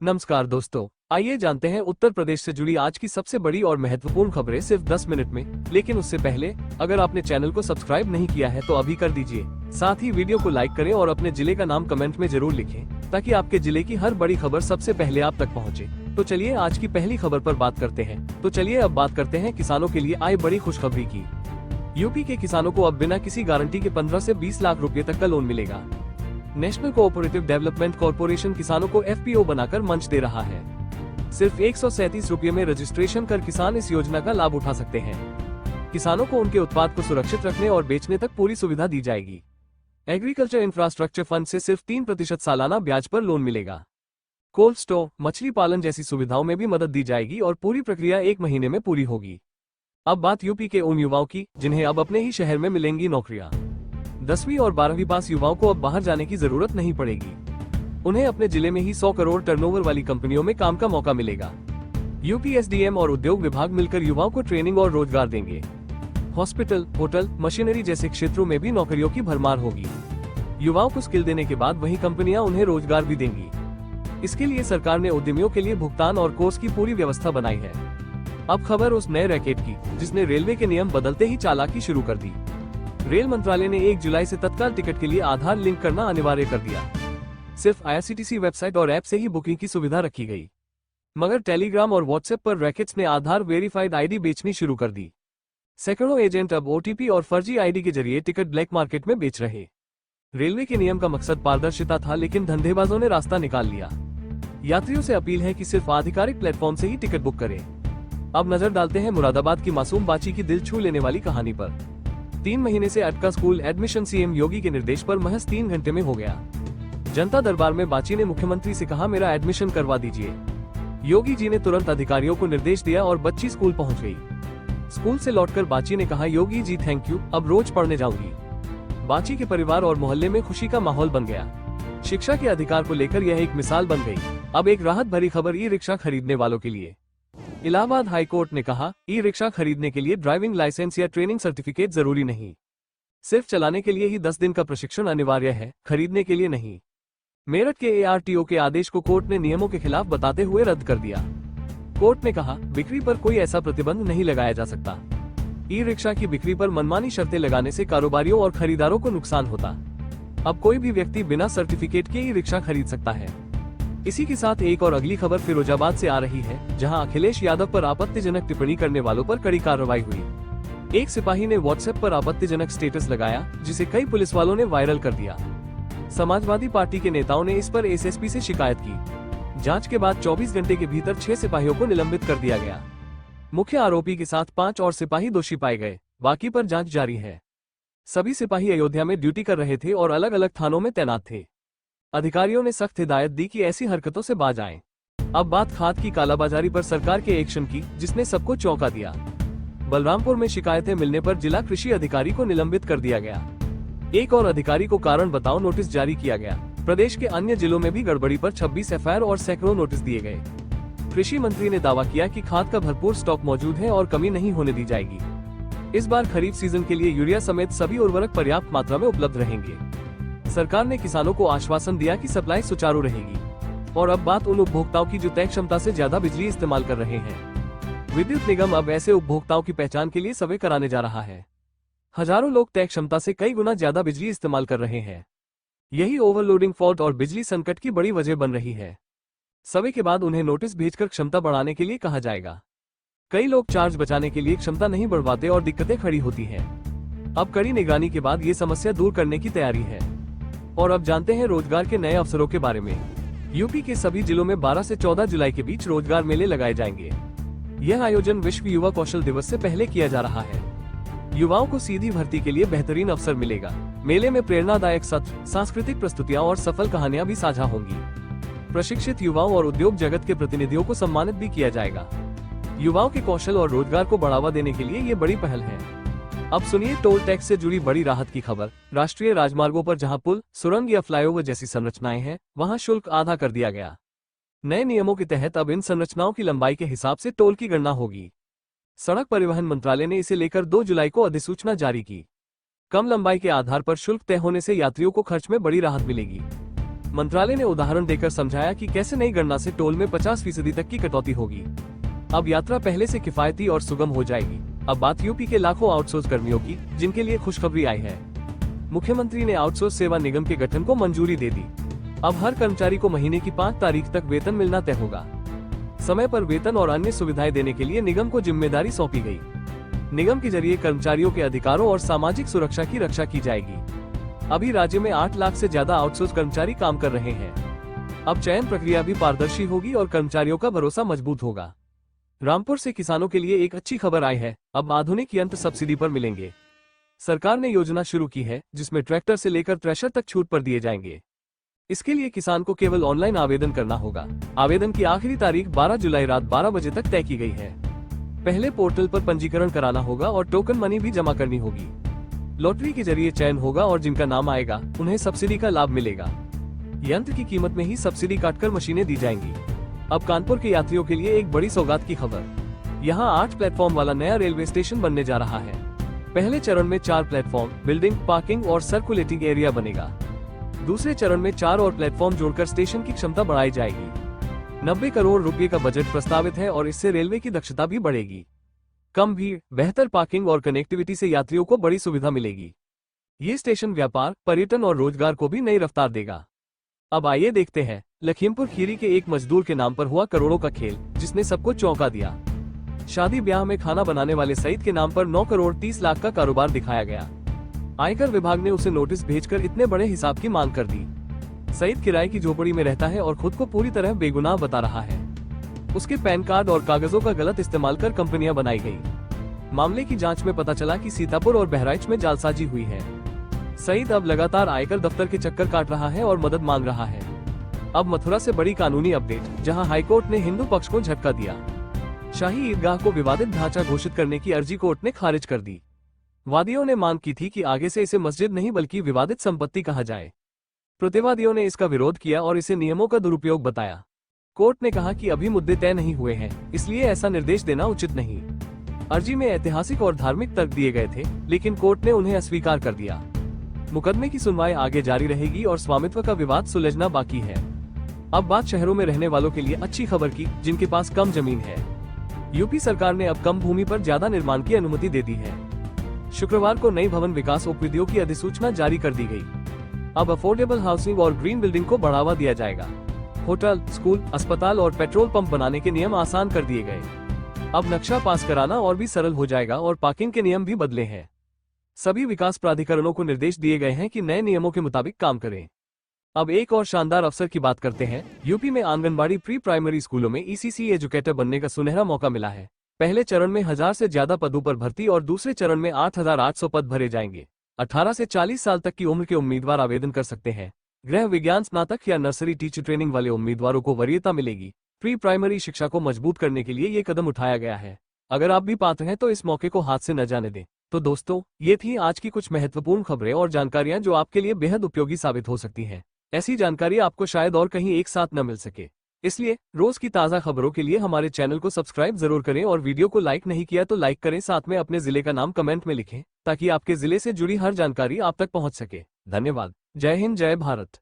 नमस्कार दोस्तों, आइए जानते हैं उत्तर प्रदेश से जुड़ी आज की सबसे बड़ी और महत्वपूर्ण खबरें सिर्फ 10 मिनट में। लेकिन उससे पहले अगर आपने चैनल को सब्सक्राइब नहीं किया है तो अभी कर दीजिए। साथ ही वीडियो को लाइक करें और अपने जिले का नाम कमेंट में जरूर लिखें ताकि आपके जिले की हर बड़ी खबर सबसे पहले आप तक पहुँचे। तो चलिए आज की पहली खबर पर बात करते हैं। अब बात करते हैं किसानों के लिए आई बड़ी खुशखबरी की। यूपी के किसानों को अब बिना किसी गारंटी के 15 से 20 लाख रुपए तक का लोन मिलेगा। नेशनल कोऑपरेटिव डेवलपमेंट कॉर्पोरेशन किसानों को एफपीओ बनाकर मंच दे रहा है। सिर्फ 137 रुपये में रजिस्ट्रेशन कर किसान इस योजना का लाभ उठा सकते हैं। किसानों को उनके उत्पाद को सुरक्षित रखने और बेचने तक पूरी सुविधा दी जाएगी। एग्रीकल्चर इंफ्रास्ट्रक्चर फंड से सिर्फ 3% सालाना ब्याज पर लोन मिलेगा। कोल्ड स्टोर, मछली पालन जैसी सुविधाओं में भी मदद दी जाएगी और पूरी प्रक्रिया 1 महीने में पूरी होगी। अब बात यूपी के उन युवाओं की जिन्हें अब अपने ही शहर में मिलेंगी नौकरियां। 10वीं और 12वीं पास युवाओं को अब बाहर जाने की जरूरत नहीं पड़ेगी। उन्हें अपने जिले में ही 100 करोड़ टर्नओवर वाली कंपनियों में काम का मौका मिलेगा। यूपी एसडीएम और उद्योग विभाग मिलकर युवाओं को ट्रेनिंग और रोजगार देंगे। हॉस्पिटल, होटल, मशीनरी जैसे क्षेत्रों में भी नौकरियों की भरमार होगी। युवाओं को स्किल देने के बाद वही कंपनियां उन्हें रोजगार भी देंगी। इसके लिए सरकार ने उद्यमियों के लिए भुगतान और कोर्स की पूरी व्यवस्था बनाई है। अब खबर उस नए रैकेट की जिसने रेलवे के नियम बदलते ही चालाकी शुरू कर दी। रेल मंत्रालय ने 1 जुलाई से तत्काल टिकट के लिए आधार लिंक करना अनिवार्य कर दिया। सिर्फ आईआरसीटीसी वेबसाइट और ऐप से ही बुकिंग की सुविधा रखी गई। मगर टेलीग्राम और व्हाट्सएप पर रैकेट्स ने आधार वेरीफाइड आईडी बेचनी शुरू कर दी। सैकड़ों एजेंट अब ओटीपी और फर्जी आईडी के जरिए टिकट ब्लैक मार्केट में बेच रहे। रेलवे के नियम का मकसद पारदर्शिता था, लेकिन धंधेबाजों ने रास्ता निकाल लिया। यात्रियों से अपील है कि सिर्फ आधिकारिक प्लेटफॉर्म से ही टिकट बुक करें। अब नजर डालते हैं मुरादाबाद की मासूम बाची की दिल छू लेने वाली कहानी पर। 3 महीने से अटका स्कूल एडमिशन सीएम योगी के निर्देश पर महज 3 घंटे में हो गया। जनता दरबार में बाची ने मुख्यमंत्री से कहा, मेरा एडमिशन करवा दीजिए। योगी जी ने तुरंत अधिकारियों को निर्देश दिया और बच्ची स्कूल पहुंच गई। स्कूल से लौटकर बाची ने कहा, योगी जी थैंक यू, अब रोज पढ़ने जाऊंगी। बाची के परिवार और मोहल्ले में खुशी का माहौल बन गया। शिक्षा के अधिकार को लेकर यह एक मिसाल बन गई। अब एक राहत भरी खबर ई रिक्शा खरीदने वालों के लिए। इलाहाबाद हाई कोर्ट ने कहा, ई रिक्शा खरीदने के लिए ड्राइविंग लाइसेंस या ट्रेनिंग सर्टिफिकेट जरूरी नहीं। सिर्फ चलाने के लिए ही 10 दिन का प्रशिक्षण अनिवार्य है, खरीदने के लिए नहीं। मेरठ के एआरटीओ के आदेश को कोर्ट ने नियमों के खिलाफ बताते हुए रद्द कर दिया। कोर्ट ने कहा, बिक्री पर कोई ऐसा प्रतिबंध नहीं लगाया जा सकता। ई रिक्शा की बिक्री पर मनमानी शर्तें लगाने से कारोबारियों और खरीदारों को नुकसान होता। अब कोई भी व्यक्ति बिना सर्टिफिकेट के ई रिक्शा खरीद सकता है। इसी के साथ एक और अगली खबर फिरोजाबाद से आ रही है, जहां अखिलेश यादव पर आपत्तिजनक टिप्पणी करने वालों पर कड़ी कार्रवाई हुई। एक सिपाही ने व्हाट्सएप पर आपत्तिजनक स्टेटस लगाया, जिसे कई पुलिस वालों ने वायरल कर दिया। समाजवादी पार्टी के नेताओं ने इस पर एसएसपी से शिकायत की। जांच के बाद 24 घंटे के भीतर 6 सिपाहियों को निलंबित कर दिया गया। मुख्य आरोपी के साथ 5 और सिपाही दोषी पाए गए, बाकी पर जांच जारी है। सभी सिपाही अयोध्या में ड्यूटी कर रहे थे और अलग अलग थानों में तैनात थे। अधिकारियों ने सख्त हिदायत दी कि ऐसी हरकतों से बाज आएं। अब बात खाद की कालाबाजारी पर सरकार के एक्शन की, जिसने सबको चौंका दिया। बलरामपुर में शिकायतें मिलने पर जिला कृषि अधिकारी को निलंबित कर दिया गया। एक और अधिकारी को कारण बताओ नोटिस जारी किया गया। प्रदेश के अन्य जिलों में भी गड़बड़ी पर 26 एफआईआर और सैकड़ों नोटिस दिए गए। कृषि मंत्री ने दावा किया कि खाद का भरपूर स्टॉक मौजूद है और कमी नहीं होने दी जाएगी। इस बार खरीफ सीजन के लिए यूरिया समेत सभी उर्वरक पर्याप्त मात्रा में उपलब्ध रहेंगे। सरकार ने किसानों को आश्वासन दिया कि सप्लाई सुचारू रहेगी। और अब बात उन उपभोक्ताओं की जो तय क्षमता से ज्यादा बिजली इस्तेमाल कर रहे हैं। विद्युत निगम अब ऐसे उपभोक्ताओं की पहचान के लिए सर्वे कराने जा रहा है। हजारों लोग तय क्षमता से कई गुना ज्यादा बिजली इस्तेमाल कर रहे हैं। यही ओवरलोडिंग फॉल्ट और बिजली संकट की बड़ी वजह बन रही है। सर्वे के बाद उन्हें नोटिस भेजकर क्षमता बढ़ाने के लिए कहा जाएगा। कई लोग चार्ज बचाने के लिए क्षमता नहीं बढ़वाते और दिक्कतें खड़ी होती हैं। अब कड़ी निगरानी के बाद ये समस्या दूर करने की तैयारी है। और अब जानते हैं रोजगार के नए अवसरों के बारे में। यूपी के सभी जिलों में 12 से 14 जुलाई के बीच रोजगार मेले लगाए जाएंगे। यह आयोजन विश्व युवा कौशल दिवस से पहले किया जा रहा है। युवाओं को सीधी भर्ती के लिए बेहतरीन अवसर मिलेगा। मेले में प्रेरणादायक सत्र, सांस्कृतिक प्रस्तुतियां और सफल कहानियां भी साझा होंगी। प्रशिक्षित युवाओं और उद्योग जगत के प्रतिनिधियों को सम्मानित भी किया जाएगा। युवाओं के कौशल और रोजगार को बढ़ावा देने के लिए ये बड़ी पहल है। अब सुनिए टोल टैक्स से जुड़ी बड़ी राहत की खबर। राष्ट्रीय राजमार्गों पर जहां पुल, सुरंग या फ्लाईओवर जैसी संरचनाएं हैं, वहां शुल्क आधा कर दिया गया। नए नियमों के तहत अब इन संरचनाओं की लंबाई के हिसाब से टोल की गणना होगी। सड़क परिवहन मंत्रालय ने इसे लेकर 2 जुलाई को अधिसूचना जारी की। कम लंबाई के आधार पर शुल्क तय होने से यात्रियों को खर्च में बड़ी राहत मिलेगी। मंत्रालय ने उदाहरण देकर समझाया कि कैसे नई गणना से टोल में 50% तक की कटौती होगी। अब यात्रा पहले से किफायती और सुगम हो जाएगी। अब बात यूपी के लाखों आउटसोर्स कर्मियों की, जिनके लिए खुशखबरी आई है। मुख्यमंत्री ने आउटसोर्स सेवा निगम के गठन को मंजूरी दे दी। अब हर कर्मचारी को महीने की 5 तारीख तक वेतन मिलना तय होगा। समय पर वेतन और अन्य सुविधाएं देने के लिए निगम को जिम्मेदारी सौंपी गई। निगम के जरिए कर्मचारियों के अधिकारों और सामाजिक सुरक्षा की रक्षा की जाएगी। अभी राज्य में 8 लाख से ज्यादा आउटसोर्स कर्मचारी काम कर रहे हैं। अब चयन प्रक्रिया भी पारदर्शी होगी और कर्मचारियों का भरोसा मजबूत होगा। रामपुर से किसानों के लिए एक अच्छी खबर आई है। अब आधुनिक यंत्र सब्सिडी पर मिलेंगे। सरकार ने योजना शुरू की है, जिसमें ट्रैक्टर से लेकर थ्रेशर तक छूट पर दिए जाएंगे। इसके लिए किसान को केवल ऑनलाइन आवेदन करना होगा। आवेदन की आखिरी तारीख 12 जुलाई रात 12 बजे तक तय की गई है। पहले पोर्टल पर पंजीकरण कराना होगा और टोकन मनी भी जमा करनी होगी। लॉटरी के जरिए चयन होगा और जिनका नाम आएगा उन्हें सब्सिडी का लाभ मिलेगा। यंत्र की कीमत में ही सब्सिडी काटकर मशीनें दी जाएंगी। अब कानपुर के यात्रियों के लिए एक बड़ी सौगात की खबर। यहाँ 8 प्लेटफॉर्म वाला नया रेलवे स्टेशन बनने जा रहा है। पहले चरण में 4 प्लेटफॉर्म, बिल्डिंग, पार्किंग और सर्कुलेटिंग एरिया बनेगा। दूसरे चरण में 4 और प्लेटफॉर्म जोड़कर स्टेशन की क्षमता बढ़ाई जाएगी। 90 करोड़ रुपए का बजट प्रस्तावित है और इससे रेलवे की दक्षता भी बढ़ेगी। कम भीड़, बेहतर पार्किंग और कनेक्टिविटी से यात्रियों को बड़ी सुविधा मिलेगी। ये स्टेशन व्यापार, पर्यटन और रोजगार को भी नई रफ्तार देगा। अब आइए देखते हैं लखीमपुर खीरी के एक मजदूर के नाम पर हुआ करोड़ों का खेल, जिसने सबको चौंका दिया। शादी ब्याह में खाना बनाने वाले सईद के नाम पर 9 करोड़ 30 लाख का कारोबार दिखाया गया। आयकर विभाग ने उसे नोटिस भेजकर इतने बड़े हिसाब की मांग कर दी। सईद किराए की झोपड़ी में रहता है और खुद को पूरी तरह बेगुनाह बता रहा है। उसके पैन कार्ड और कागजों का गलत इस्तेमाल कर कंपनियां बनाई गई। मामले की जांच में पता चला कि सीतापुर और बहराइच में जालसाजी हुई है। सईद अब लगातार आयकर दफ्तर के चक्कर काट रहा है और मदद मांग रहा है। अब मथुरा से बड़ी कानूनी अपडेट, जहां हाईकोर्ट ने हिंदू पक्ष को झटका दिया। शाही ईदगाह को विवादित ढांचा घोषित करने की अर्जी कोर्ट ने खारिज कर दी। वादियों ने मांग की थी कि आगे से इसे मस्जिद नहीं बल्कि विवादित संपत्ति कहा जाए। प्रतिवादियों ने इसका विरोध किया और इसे नियमों का दुरुपयोग बताया। कोर्ट ने कहा कि अभी मुद्दे तय नहीं हुए हैं, इसलिए ऐसा निर्देश देना उचित नहीं। अर्जी में ऐतिहासिक और धार्मिक तर्क दिए गए थे, लेकिन कोर्ट ने उन्हें अस्वीकार कर दिया। मुकदमे की सुनवाई आगे जारी रहेगी और स्वामित्व का विवाद सुलझना बाकी है। अब बात शहरों में रहने वालों के लिए अच्छी खबर की, जिनके पास कम जमीन है। यूपी सरकार ने अब कम भूमि पर ज्यादा निर्माण की अनुमति दे दी है। शुक्रवार को नई भवन विकास उद्योग की अधिसूचना जारी कर दी गई। अब अफोर्डेबल हाउसिंग और ग्रीन बिल्डिंग को बढ़ावा दिया जाएगा। होटल, स्कूल, अस्पताल और पेट्रोल पंप बनाने के नियम आसान कर दिए गए। अब नक्शा पास कराना और भी सरल हो जाएगा और पार्किंग के नियम भी बदले हैं। सभी विकास प्राधिकरणों को निर्देश दिए गए हैं कि नए नियमों के मुताबिक काम करें। अब एक और शानदार अवसर की बात करते हैं। यूपी में आंगनबाड़ी प्री प्राइमरी स्कूलों में ईसीसी एजुकेटर बनने का सुनहरा मौका मिला है। पहले चरण में 1000 से ज्यादा पदों पर भर्ती और दूसरे चरण में 8800 पद भरे जाएंगे। 18 से 40 साल तक की उम्र के उम्मीदवार आवेदन कर सकते हैं। गृह विज्ञान स्नातक या नर्सरी टीचर ट्रेनिंग वाले उम्मीदवारों को वरीयता मिलेगी। प्री प्राइमरी शिक्षा को मजबूत करने के लिए ये कदम उठाया गया है। अगर आप भी पात्र हैं तो इस मौके को हाथ से न जाने दें। तो दोस्तों, ये थी आज की कुछ महत्वपूर्ण खबरें और जानकारियां जो आपके लिए बेहद उपयोगी साबित हो सकती हैं। ऐसी जानकारी आपको शायद और कहीं एक साथ न मिल सके, इसलिए रोज की ताज़ा खबरों के लिए हमारे चैनल को सब्सक्राइब जरूर करें और वीडियो को लाइक नहीं किया तो लाइक करें। साथ में अपने जिले का नाम कमेंट में लिखें, ताकि आपके जिले से जुड़ी हर जानकारी आप तक पहुंच सके। धन्यवाद। जय हिंद, जय भारत।